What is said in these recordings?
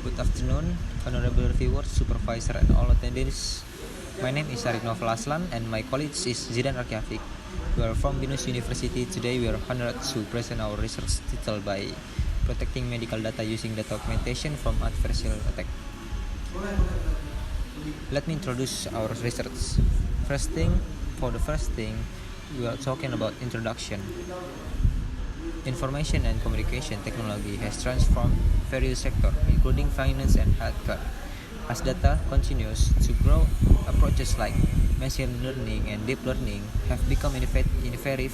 Good afternoon, honorable reviewers, supervisor, and all attendees. My name is Arif Novel Aslan, and my colleague is Zidan Arkiafik. We are from Binus University. Today, we are honored to present our research title by protecting medical data using data augmentation from adversarial attack. Let me introduce our research. For the first thing, we are talking about introduction. Information and communication technology has transformed various sectors, including finance and healthcare. As data continues to grow, approaches like machine learning and deep learning have become innovative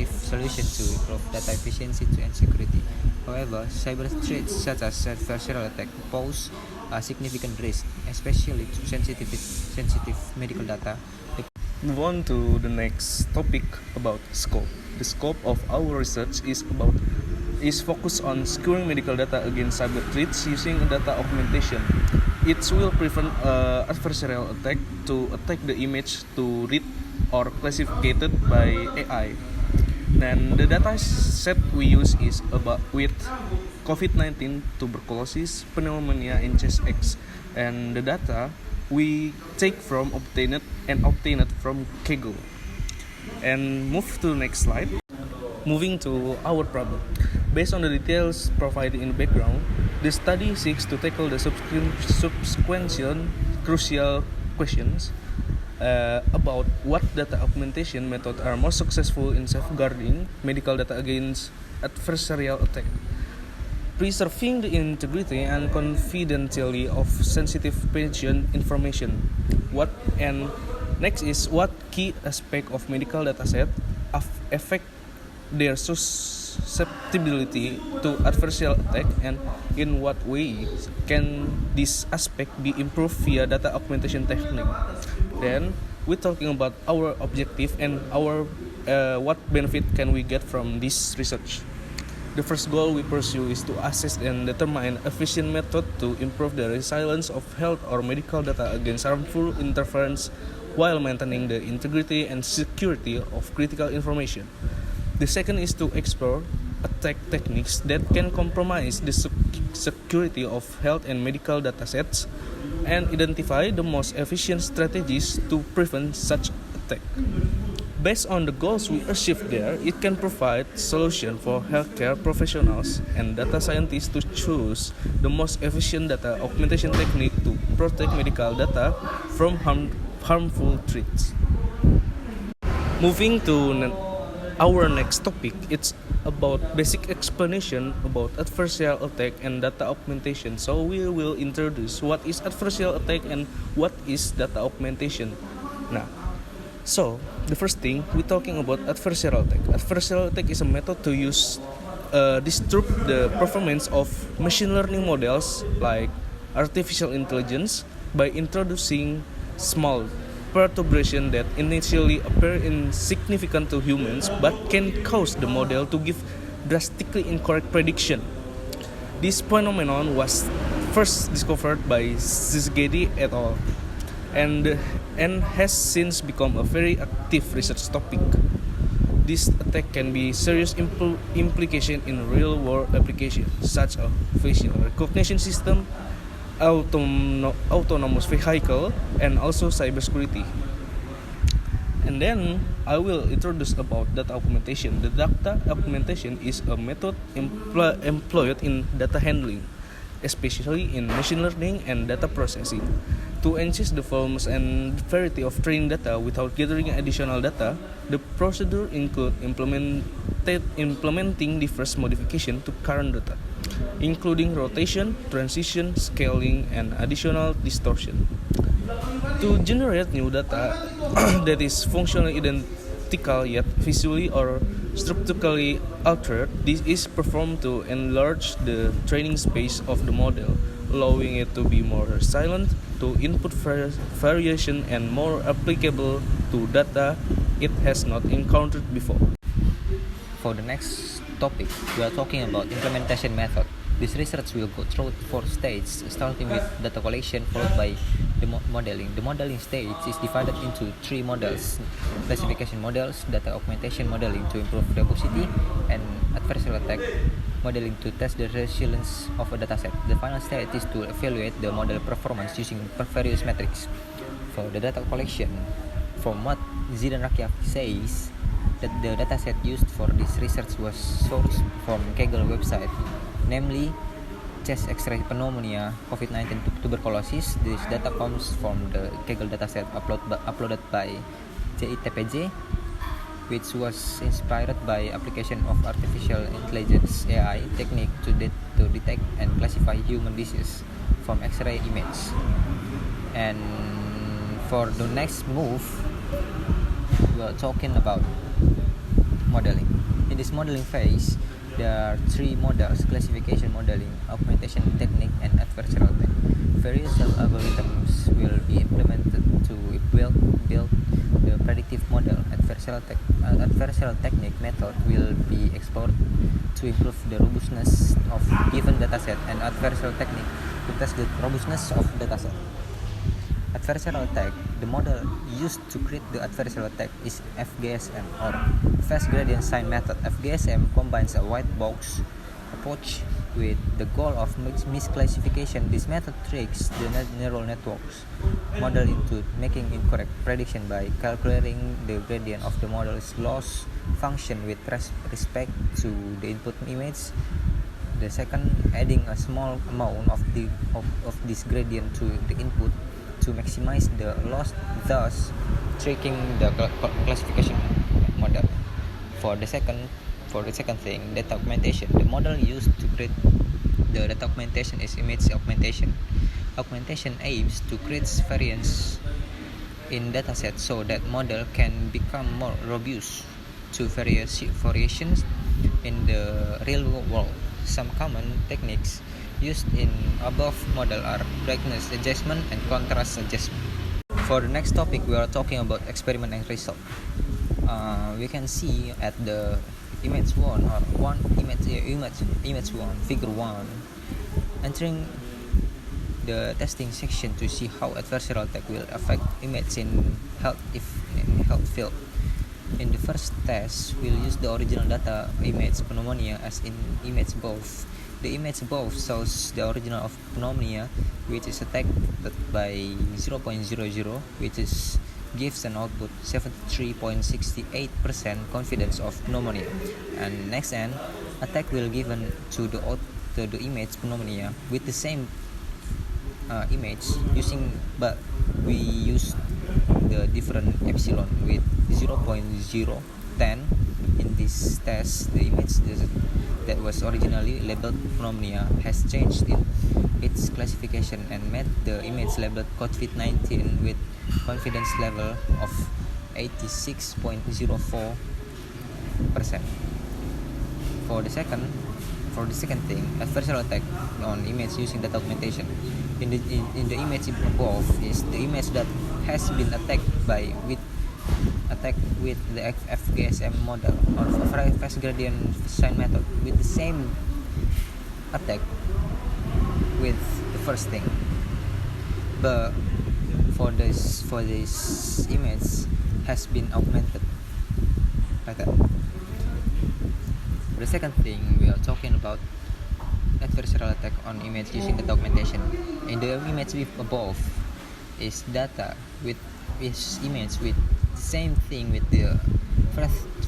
solutions to improve data efficiency and security. However, cyber threats such as adversarial attack pose a significant risk, especially to sensitive medical data. Move on to the next topic about scope. The scope of our research is focused on securing medical data against cyber threats using data augmentation. It will prevent adversarial attack to attack the image to read or classified by AI. Then the data set we use is about with COVID-19, tuberculosis, pneumonia, and chest X, and the data we take from obtained from Kaggle. And move to the next slide. Moving to our problem. Based on the details provided in the background, the study seeks to tackle the subsequential crucial questions about what data augmentation methods are most successful in safeguarding medical data against adversarial attack, preserving the integrity and confidentiality of sensitive patient information. Next is what key aspect of medical dataset affect their susceptibility to adversarial attack, and in what way can this aspect be improved via data augmentation technique. Then we're talking about our objective and our what benefit can we get from this research. The first goal we pursue is to assess and determine efficient method to improve the resilience of health or medical data against harmful interference while maintaining the integrity and security of critical information. The second is to explore attack techniques that can compromise the security of health and medical datasets and identify the most efficient strategies to prevent such attack. Based on the goals we achieved there, it can provide solution for healthcare professionals and data scientists to choose the most efficient data augmentation technique to protect medical data from harmful threats. Moving to our next topic, it's about basic explanation about adversarial attack and data augmentation. So we will introduce what is adversarial attack and what is data augmentation. So the first thing we're talking about adversarial attack. Adversarial attack is a method to use disturb the performance of machine learning models like artificial intelligence by introducing small perturbation that initially appear insignificant to humans but can cause the model to give drastically incorrect prediction. This phenomenon was first discovered by Szigeti et al. and has since become a very active research topic. This attack can be serious implication in real-world applications such as facial recognition system, autonomous vehicle, and also cybersecurity. And then I will introduce about data augmentation. The data augmentation is a method employed in data handling, especially in machine learning and data processing. To enhance the volumes and variety of training data without gathering additional data, the procedure includes implementing diverse modifications to current data, including rotation, transition, scaling, and additional distortion. To generate new data that is functionally identical yet visually or structurally altered, this is performed to enlarge the training space of the model, allowing it to be more resilient to input variation and more applicable to data it has not encountered before. For the next topic, we are talking about implementation method. This research will go through 4 stages, starting with data collection followed by the modeling. The modeling stage is divided into 3 models: classification models, data augmentation modeling to improve robustity, and adversarial attack modeling to test the resilience of a dataset. The final stage is to evaluate the model performance using various metrics. For the data collection, from what Zidane Rakiav says, that the dataset used for this research was sourced from Kaggle website, namely chest X-ray pneumonia, COVID-19 tuberculosis. This data comes from the Kaggle dataset uploaded by JITPJ, which was inspired by application of artificial intelligence (AI) technique to detect and classify human disease from X-ray image. And for the next move, we are talking about modeling. In this modeling phase, there are three models: classification modeling, augmentation technique, and adversarial technique. Various algorithms will be implemented to build the predictive model. Adversarial technique method will be explored to improve the robustness of given dataset, and adversarial technique to test the robustness of dataset. Adversarial attack, the model used to create the adversarial attack is FGSM, or Fast Gradient Sign Method. FGSM combines a white box approach with the goal of misclassification. This method tricks the neural networks model into making incorrect prediction by calculating the gradient of the model's loss function with respect to the input image. The second, adding a small amount of this gradient to the input to maximize the loss, thus tricking the classification model. For the second thing, data augmentation. The model used to create the data augmentation is image augmentation. Augmentation aims to create variance in dataset so that model can become more robust to variations in the real world. Some common techniques used in above model are brightness adjustment and contrast adjustment. For the next topic, we are talking about experiment and result. We can see at the image 1 or image 1, figure 1, entering the testing section to see how adversarial attack will affect image in health field. In the first test, we'll use the original data image pneumonia as in image above. The image above shows the original of pneumonia, which is attacked by 0.00, which gives an output 73.68% confidence of pneumonia. And next end, attack will given to the image pneumonia with the same image but we use the different epsilon with 0.010. In this test, the image that was originally labeled pneumonia has changed in its classification and made the image labeled COVID-19 with confidence level of 86.04%. For the second thing, adversarial attack on image using data augmentation. In the image above is the image that has been attacked with the FGSM model or fast gradient sign method with the same attack with the first thing, but for this image has been augmented like that. The second thing, we are talking about adversarial attack on image using data augmentation. In the image above is data with image with the same thing with the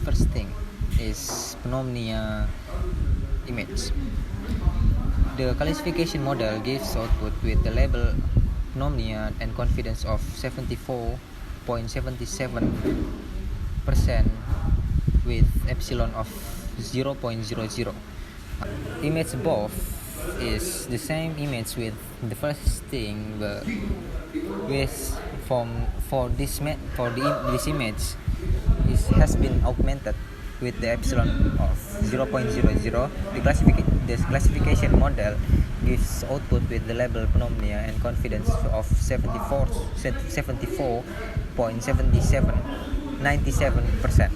first thing is pneumonia image. The classification model gives output with the label pneumonia and confidence of 74.77% with epsilon of 0.00. Image above is the same image with the first thing, but this image has been augmented with the epsilon of 0.00. The classification model gives output with the label pneumonia and confidence of 97%.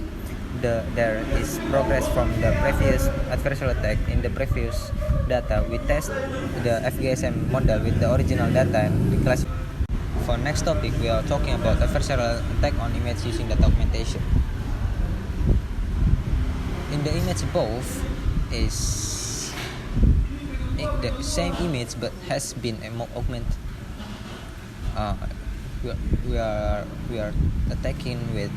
There is progress from the previous adversarial attack. In the previous data, we test the FGSM model with the original data and we classify. For next topic, we are talking about adversarial attack on image using data augmentation. In the image above is the same image but has been augmented. Uh, we are attacking with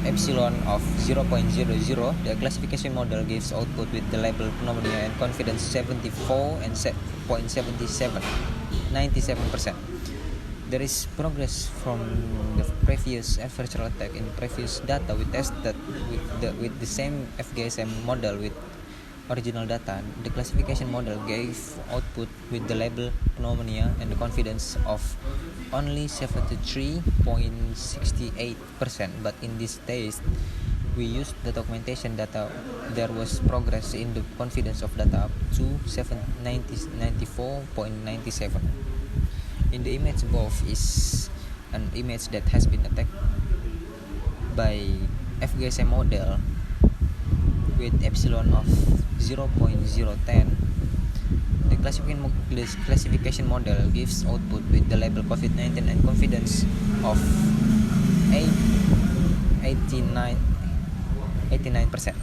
epsilon of 0.00. The classification model gives output with the label pneumonia and confidence 74 and 0.77, 97%. There is progress from the previous adversarial attack. In previous data, we tested with the same FGSM model with original data. The classification model gave output with the label pneumonia and the confidence of only 73.68%. But in this test, we used the documentation data. There was progress in the confidence of data up to 94.97. In the image above is an image that has been attacked by FGSM model with epsilon of 0.010. The classification model gives output with the label COVID-19 and confidence of 89%.